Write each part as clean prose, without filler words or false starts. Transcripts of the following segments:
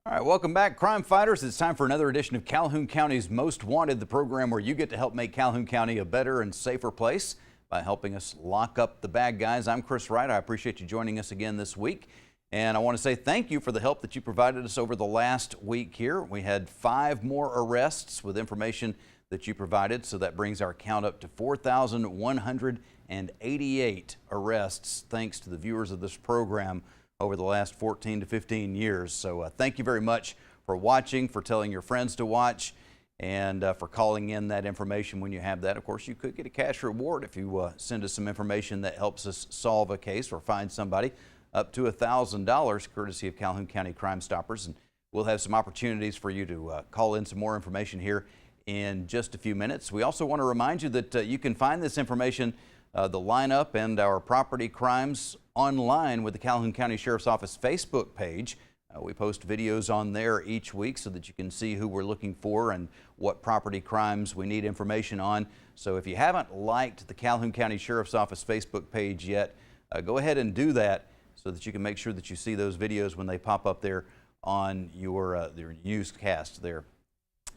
All right, welcome back, crime fighters. It's time for another edition of Calhoun County's Most Wanted, the program where you get to help make Calhoun County a better and safer place by helping us lock up the bad guys. I'm Chris Wright. I appreciate you joining us again this week. And I want to say thank you for the help that you provided us over the last week here. We had 5 more arrests with information that you provided, so that brings our count up to 4,188 arrests thanks to the viewers of this program over the last 14 to 15 years. So thank you very much for watching, for telling your friends to watch, and for calling in that information when you have that. Of course, you could get a cash reward if you send us some information that helps us solve a case or find somebody, up to $1,000, courtesy of Calhoun County Crime Stoppers. And we'll have some opportunities for you to call in some more information here in just a few minutes. We also want to remind you that you can find this information, the lineup and our property crimes, online with the Calhoun County Sheriff's Office Facebook page. We post videos on there each week so that you can see who we're looking for and what property crimes we need information on. So if you haven't liked the Calhoun County Sheriff's Office Facebook page yet, go ahead and do that so that you can make sure that you see those videos when they pop up there on your newscast there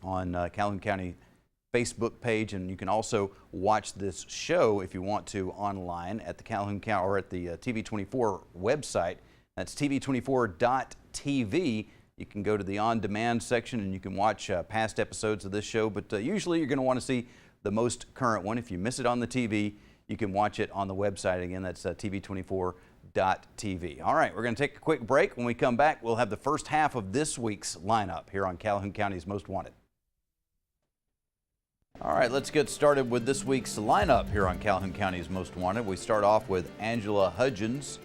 on Calhoun County Facebook page. And you can also watch this show if you want to online at the Calhoun County or at the TV24 website. That's tv24.tv. You can go to the on-demand section and you can watch past episodes of this show, but usually you're going to want to see the most current one. If you miss it on the TV, you can watch it on the website. Again, that's tv24.tv. All right, we're going to take a quick break. When we come back, we'll have the first half of this week's lineup here on Calhoun County's Most Wanted. All right, let's get started with this week's lineup here on Calhoun County's Most Wanted. We start off with Angela Hudgens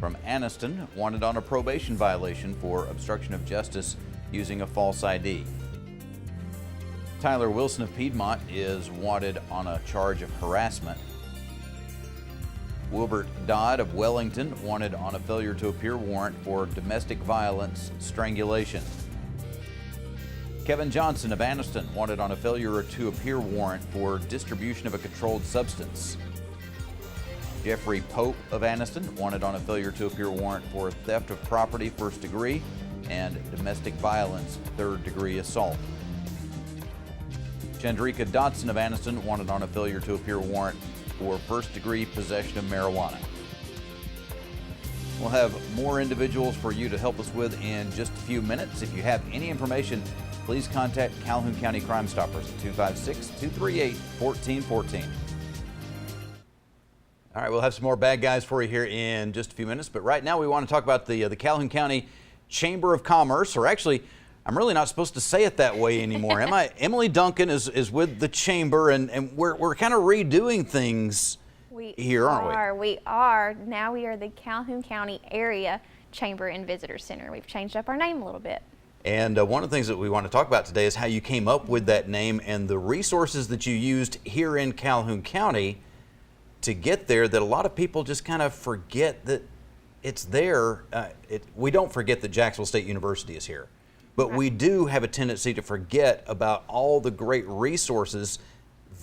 from Anniston, wanted on a probation violation for obstruction of justice using a false ID. Tyler Wilson of Piedmont is wanted on a charge of harassment. Wilbert Dodd of Wellington wanted on a failure to appear warrant for domestic violence strangulation. Kevin Johnson of Anniston wanted on a failure to appear warrant for distribution of a controlled substance. Jeffrey Pope of Anniston wanted on a failure to appear warrant for theft of property, first degree, and domestic violence, third degree assault. Chandrika Dotson of Anniston wanted on a failure to appear warrant for first degree possession of marijuana. We'll have more individuals for you to help us with in just a few minutes. If you have any information, please contact Calhoun County Crime Stoppers at 256-238-1414. All right, we'll have some more bad guys for you here in just a few minutes, but right now we want to talk about the Calhoun County Chamber of Commerce, or actually, I'm really not supposed to say it that way anymore, am I? Emily Duncan is with the Chamber, and we're kind of redoing things here, aren't we? We are. Now we are the Calhoun County Area Chamber and Visitor Center. We've changed up our name a little bit. And one of the things that we want to talk about today is how you came up with that name and the resources that you used here in Calhoun County to get there, that a lot of people just kind of forget that it's there. We don't forget that Jacksonville State University is here, but we do have a tendency to forget about all the great resources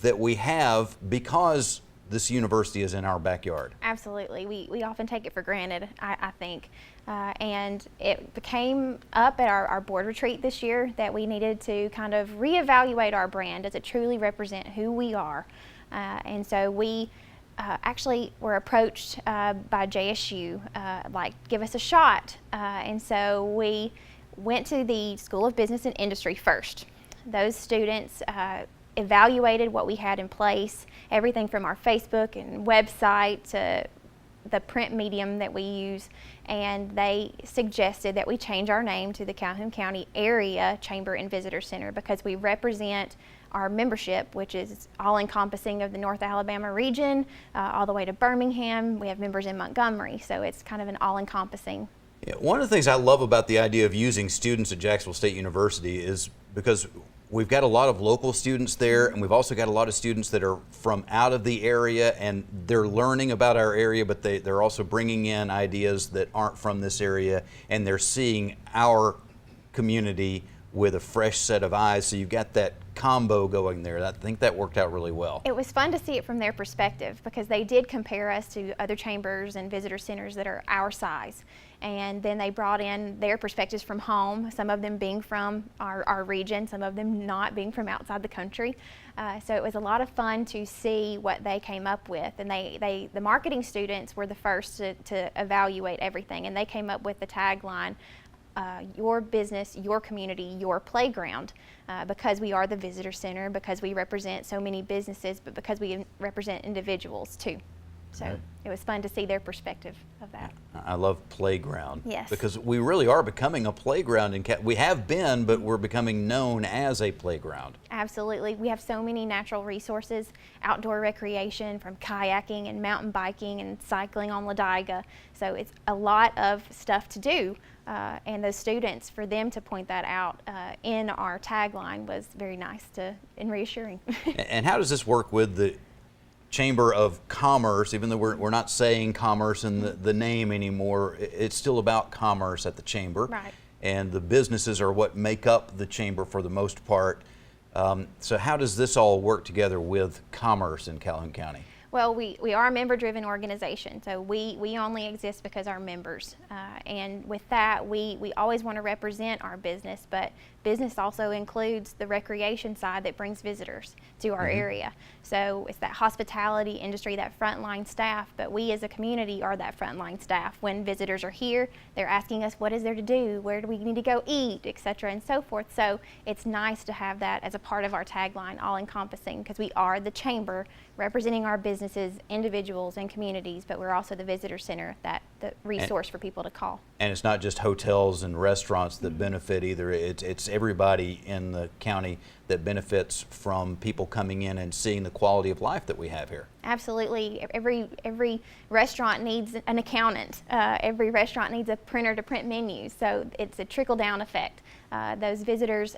that we have because this university is in our backyard. Absolutely. We often take it for granted, I think. And it came up at our board retreat this year that we needed to kind of reevaluate our brand. Does it truly represent who we are? And so we actually were approached by JSU, like, give us a shot. And so we went to the School of Business and Industry first. Those students evaluated what we had in place, everything from our Facebook and website to the print medium that we use, and they suggested that we change our name to the Calhoun County Area Chamber and Visitor Center because we represent our membership, which is all-encompassing of the North Alabama region, all the way to Birmingham. We have members in Montgomery, so it's kind of an all-encompassing. Yeah, one of the things I love about the idea of using students at Jacksonville State University is because we've got a lot of local students there, and we've also got a lot of students that are from out of the area, and they're learning about our area, but they're also bringing in ideas that aren't from this area, and they're seeing our community with a fresh set of eyes. So you've got that combo going there. I think that worked out really well. It was fun to see it from their perspective because they did compare us to other chambers and visitor centers that are our size. And then they brought in their perspectives from home, some of them being from our region, some of them not being from outside the country. So it was a lot of fun to see what they came up with. And the marketing students were the first to evaluate everything, and they came up with the tagline, your business, your community, your playground, because we are the visitor center, because we represent so many businesses, but because we represent individuals too. So it was fun to see their perspective of that. I love playground. Yes. Because we really are becoming a playground. We have been, but we're becoming known as a playground. Absolutely. We have so many natural resources, outdoor recreation, from kayaking and mountain biking and cycling on Ladiga. So it's a lot of stuff to do. And those students, for them to point that out in our tagline was very nice and reassuring. And how does this work with the Chamber of Commerce? Even though we're not saying commerce in the name anymore, it's still about commerce at the Chamber. Right. And the businesses are what make up the Chamber for the most part. So how does this all work together with commerce in Calhoun County? Well, we are a member-driven organization, so we only exist because our members. And with that, we always want to represent our business, but business also includes the recreation side that brings visitors to our area. So it's that hospitality industry, that frontline staff, but we as a community are that frontline staff. When visitors are here, they're asking us, what is there to do? Where do we need to go eat, etc., and so forth. So it's nice to have that as a part of our tagline, all-encompassing, because we are the Chamber representing our businesses, individuals, and communities, but we're also the visitor center, the resource for people to call. And it's not just hotels and restaurants that benefit either. It's everybody in the county that benefits from people coming in and seeing the quality of life that we have here. Absolutely. Every restaurant needs an accountant. Every restaurant needs a printer to print menus. So it's a trickle-down effect. Those visitors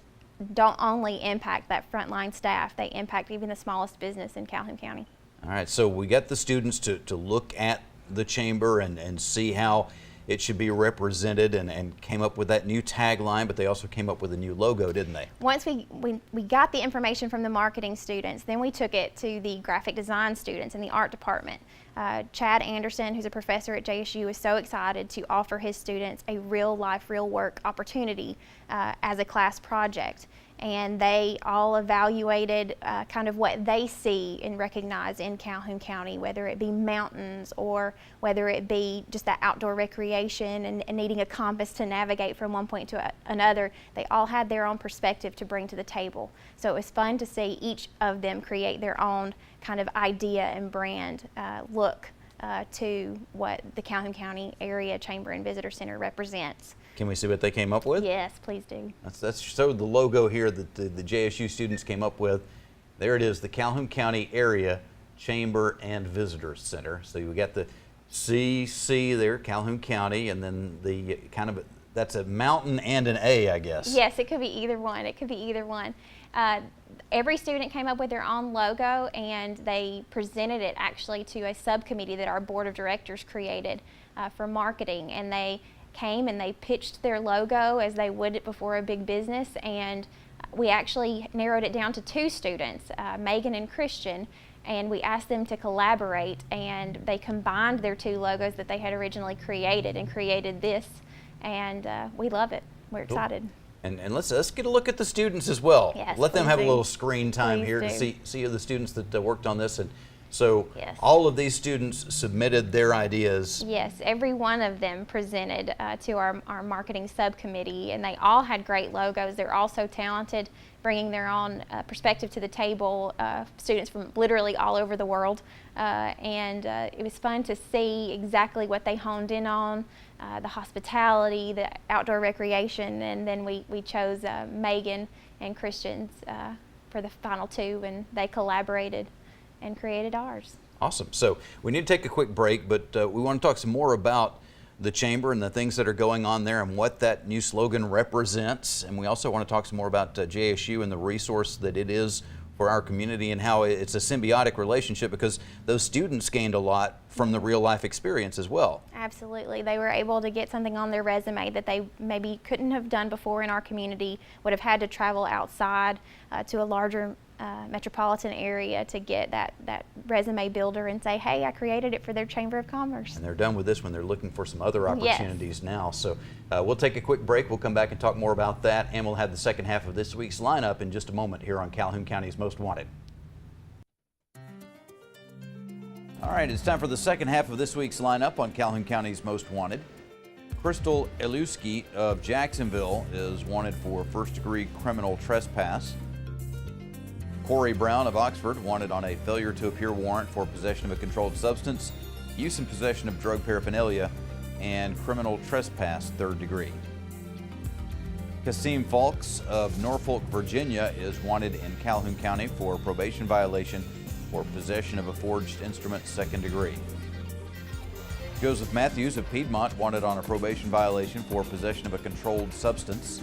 don't only impact that frontline staff, they impact even the smallest business in Calhoun County. All right, so we got the students to look at the Chamber and see how it should be represented, and came up with that new tagline, but they also came up with a new logo, didn't they? Once we got the information from the marketing students, then we took it to the graphic design students in the art department. Chad Anderson, who's a professor at JSU, is so excited to offer his students a real life, real work opportunity as a class project. And they all evaluated kind of what they see and recognize in Calhoun County, whether it be mountains or whether it be just that outdoor recreation and needing a compass to navigate from one point to another. They all had their own perspective to bring to the table. So it was fun to see each of them create their own kind of idea and brand look to what the Calhoun County Area Chamber and Visitor Center represents. Can we see what they came up with? Yes, please do. That's so the logo here that the JSU students came up with. There it is, the Calhoun County Area Chamber and Visitor Center. So you got the CC there, Calhoun County, and then the kind of, that's a mountain and an A, I guess. Yes, it could be either one. It could be either one. Every student came up with their own logo, and they presented it actually to a subcommittee that our board of directors created for marketing, and they came and they pitched their logo as they would it before a big business, and we actually narrowed it down to two students, Megan and Christian, and we asked them to collaborate, and they combined their two logos that they had originally created and created this, and we love it. We're excited. And let's get a look at the students as well. Yes, let them have a do. little screen time Please here do. to see the students that worked on this. And so Yes. all of these students submitted their ideas. Yes, every one of them presented to our marketing subcommittee, and they all had great logos. They're all so talented, bringing their own perspective to the table, students from literally all over the world. And it was fun to see exactly what they honed in on, the hospitality, the outdoor recreation, and then we chose Megan and Christian's for the final two, and they collaborated and created ours. Awesome. So we need to take a quick break, but we want to talk some more about the Chamber and the things that are going on there and what that new slogan represents. And we also want to talk some more about JSU and the resource that it is for our community and how it's a symbiotic relationship, because those students gained a lot from the real life experience as well. Absolutely. They were able to get something on their resume that they maybe couldn't have done before in our community, would have had to travel outside to a larger metropolitan area to get that resume builder and say, hey, I created it for their Chamber of Commerce. And they're done with this one. They're looking for some other opportunities Yes. now. So we'll take a quick break. We'll come back and talk more about that, and we'll have the second half of this week's lineup in just a moment here on Calhoun County's Most Wanted. All right, it's time for the second half of this week's lineup on Calhoun County's Most Wanted. Crystal Eluski of Jacksonville is wanted for first-degree criminal trespass. Corey Brown of Oxford wanted on a failure to appear warrant for possession of a controlled substance, use and possession of drug paraphernalia, and criminal trespass third degree. Kasim Falks of Norfolk, Virginia is wanted in Calhoun County for probation violation for possession of a forged instrument second degree. Joseph Matthews of Piedmont wanted on a probation violation for possession of a controlled substance.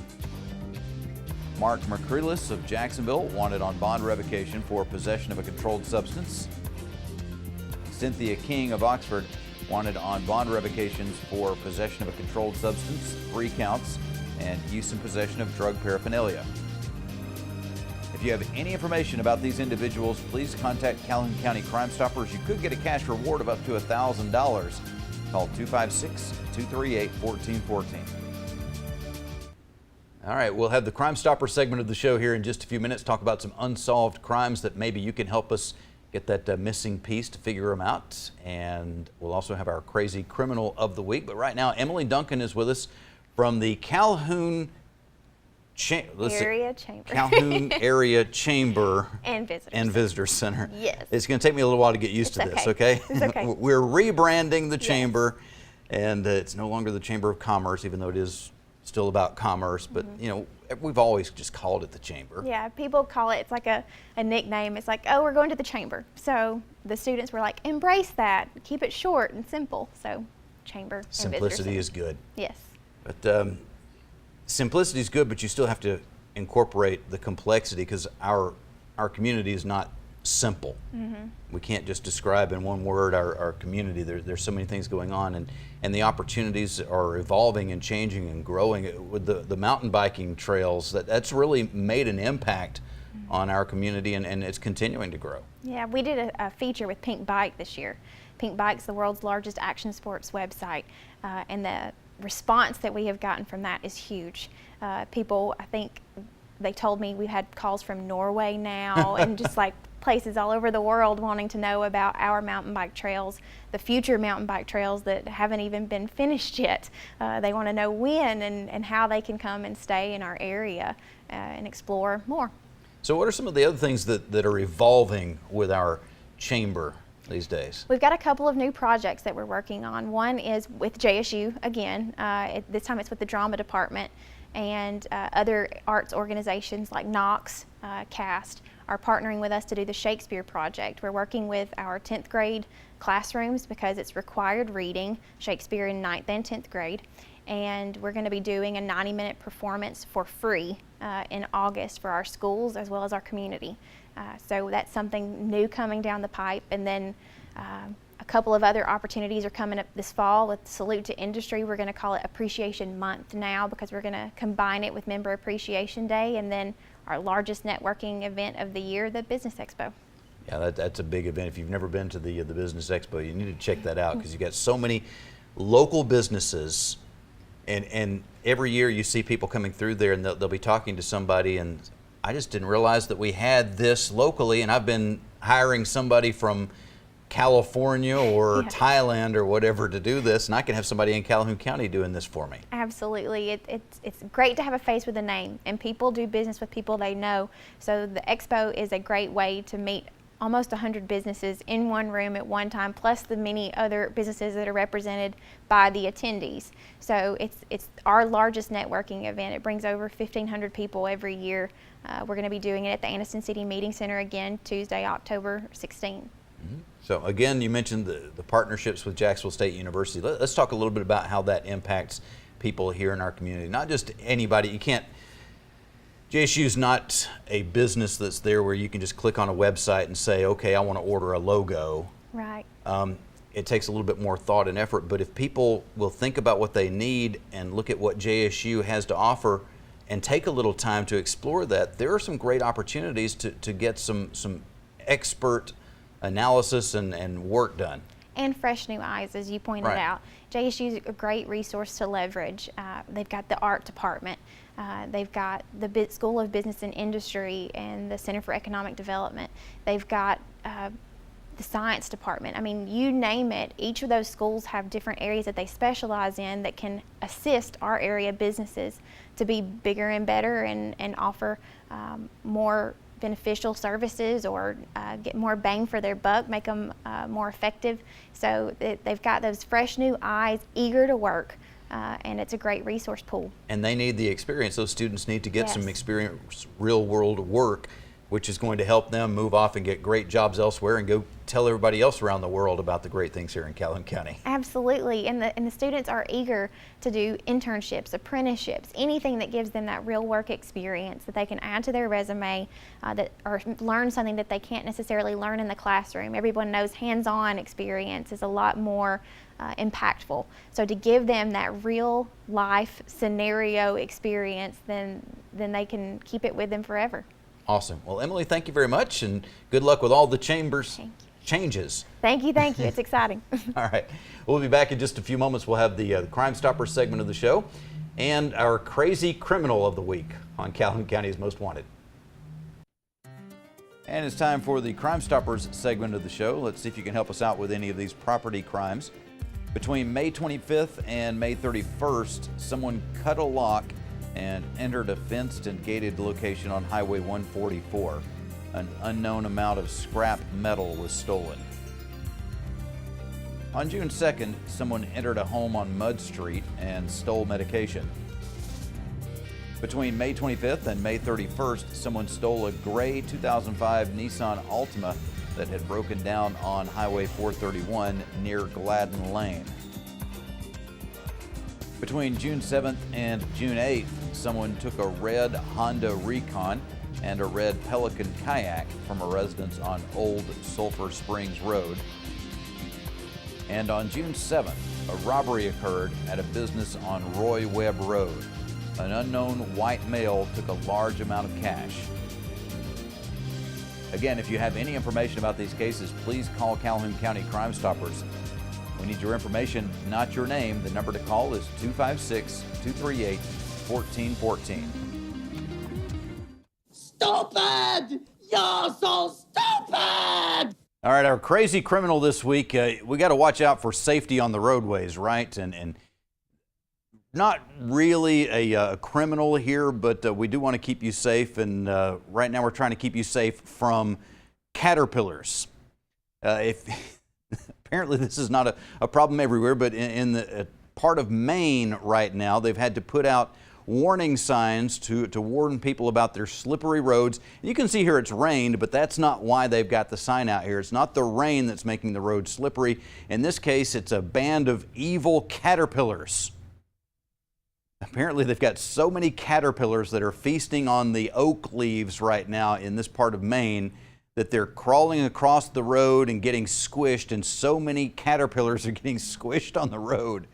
Mark Mercrelis of Jacksonville wanted on bond revocation for possession of a controlled substance. Cynthia King of Oxford wanted on bond revocations for possession of a controlled substance, 3 counts, and use and possession of drug paraphernalia. If you have any information about these individuals, please contact Calhoun County Crime Stoppers. You could get a cash reward of up to $1,000. Call 256-238-1414. All right, we'll have the Crime Stopper segment of the show here in just a few minutes, talk about some unsolved crimes that maybe you can help us get that missing piece to figure them out. And we'll also have our crazy criminal of the week. But right now, Emily Duncan is with us from the Calhoun Area Chamber. Calhoun Area Chamber and Visitor Center. Yes. It's going to take me a little while to get used to this, okay? It's okay. We're rebranding the chamber, and it's no longer the Chamber of Commerce, even though it is still about commerce. But, you know, we've always just called it the chamber. Yeah, people call it, it's like a nickname. It's like, oh, we're going to the chamber. So the students were like, embrace that. Keep it short and simple. So chamber and Visitor Simplicity Center. is good. Yes. But simplicity is good, but you still have to incorporate the complexity because our community is not simple. We can't just describe in one word our community. There's so many things going on, and the opportunities are evolving and changing and growing. With the mountain biking trails, that's really made an impact on our community, and it's continuing to grow. Yeah, we did a feature with Pink Bike this year. Pink Bike's the world's largest action sports website, and the response that we have gotten from that is huge. People, I think they told me we had calls from Norway now and just like places all over the world wanting to know about our mountain bike trails, the future mountain bike trails that haven't even been finished yet. They want to know when and how they can come and stay in our area and explore more. So what are some of the other things that are evolving with our chamber these days? We've got a couple of new projects that we're working on. One is with JSU again. This time it's with the drama department, and other arts organizations like Knox, CAST are partnering with us to do the Shakespeare project. We're working with our 10th grade classrooms because it's required reading Shakespeare in 9th and 10th grade. And we're going to be doing a 90-minute performance for free in August for our schools as well as our community. So that's something new coming down the pipe. And then a couple of other opportunities are coming up this fall with Salute to Industry. We're going to call it Appreciation Month now because we're going to combine it with Member Appreciation Day and then our largest networking event of the year, the Business Expo. Yeah, that's a big event. If you've never been to the Business Expo, you need to check that out because you've got so many local businesses, and every year you see people coming through there and they'll be talking to somebody, and I just didn't realize that we had this locally, and I've been hiring somebody from California or Thailand or whatever to do this, and I can have somebody in Calhoun County doing this for me. Absolutely. It's great to have a face with a name, and people do business with people they know. So the expo is a great way to meet almost 100 businesses in one room at one time, plus the many other businesses that are represented by the attendees. So it's our largest networking event. It brings over 1,500 people every year. We're going to be doing it at the Anniston City Meeting Center again Tuesday, October 16. So again, you mentioned the partnerships with Jacksonville State University. Let's talk a little bit about how that impacts people here in our community. Not just anybody. You can't, JSU is not a business that's there where you can just click on a website and say, okay, I want to order a logo. Right. It takes a little bit more thought and effort, but if people will think about what they need and look at what JSU has to offer, and take a little time to explore that, there are some great opportunities to get some expert analysis and work done. And fresh new eyes, as you pointed out. JSU is a great resource to leverage. They've got the art department. They've got the School of Business and Industry and the Center for Economic Development. They've got the science department. I mean, you name it, each of those schools have different areas that they specialize in that can assist our area businesses to be bigger and better and offer more beneficial services or get more bang for their buck, make them more effective. So they've got those fresh new eyes, eager to work, and it's a great resource pool. And they need the experience. Those students need to get Yes. some experience, real world work, which is going to help them move off and get great jobs elsewhere and go tell everybody else around the world about the great things here in Calhoun County. Absolutely, and the students are eager to do internships, apprenticeships, anything that gives them that real work experience that they can add to their resume, or learn something that they can't necessarily learn in the classroom. Everyone knows hands-on experience is a lot more impactful. So to give them that real life scenario experience, then they can keep it with them forever. Awesome. Well, Emily, thank you very much, and good luck with all the Chambers changes. Thank you. It's exciting. All right. We'll be back in just a few moments. We'll have the Crime Stoppers segment of the show and our crazy criminal of the week on Calhoun County's Most Wanted. And it's time for the Crime Stoppers segment of the show. Let's see if you can help us out with any of these property crimes. Between May 25th and May 31st, someone cut a lock and entered a fenced and gated location on Highway 144. An unknown amount of scrap metal was stolen. On June 2nd, someone entered a home on Mud Street and stole medication. Between May 25th and May 31st, someone stole a gray 2005 Nissan Altima that had broken down on Highway 431 near Gladden Lane. Between June 7th and June 8th, someone took a red Honda Recon and a red Pelican kayak from a residence on Old Sulphur Springs Road. And on June 7th, a robbery occurred at a business on Roy Webb Road. An unknown white male took a large amount of cash. Again, if you have any information about these cases, please call Calhoun County Crime Stoppers. We need your information, not your name. The number to call is 256-238-1414. Stupid! You're so stupid! All right, our crazy criminal this week, we got to watch out for safety on the roadways, right? And not really a criminal here, but we do want to keep you safe. And right now we're trying to keep you safe from caterpillars. Apparently this is not a problem everywhere, but in the part of Maine right now, they've had to put out warning signs to warn people about their slippery roads. You can see here it's rained, but that's not why they've got the sign out here. It's not the rain that's making the road slippery. In this case, it's a band of evil caterpillars. Apparently they've got so many caterpillars that are feasting on the oak leaves right now in this part of Maine that they're crawling across the road and getting squished, and so many caterpillars are getting squished on the road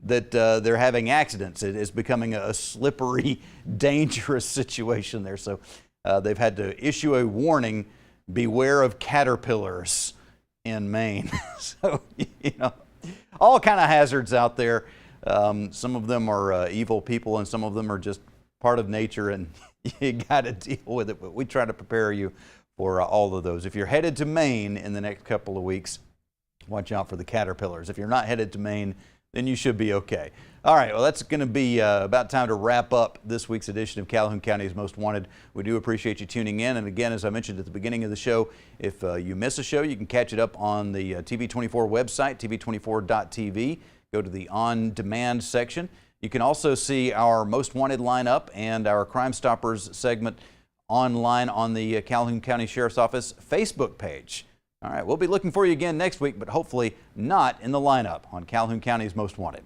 that they're having accidents. It is becoming a slippery, dangerous situation there. So they've had to issue a warning, beware of caterpillars in Maine. So, you know, all kind of hazards out there. Some of them are evil people, and some of them are just part of nature, and you got to deal with it. But we try to prepare you for all of those. If you're headed to Maine in the next couple of weeks, watch out for the caterpillars. If you're not headed to Maine, then you should be okay. All right, well, that's going to be about time to wrap up this week's edition of Calhoun County's Most Wanted. We do appreciate you tuning in. And again, as I mentioned at the beginning of the show, if you miss a show, you can catch it up on the TV24 website, tv24.tv. Go to the on-demand section. You can also see our Most Wanted lineup and our Crime Stoppers segment online on the Calhoun County Sheriff's Office Facebook page. All right, we'll be looking for you again next week, but hopefully not in the lineup on Calhoun County's Most Wanted.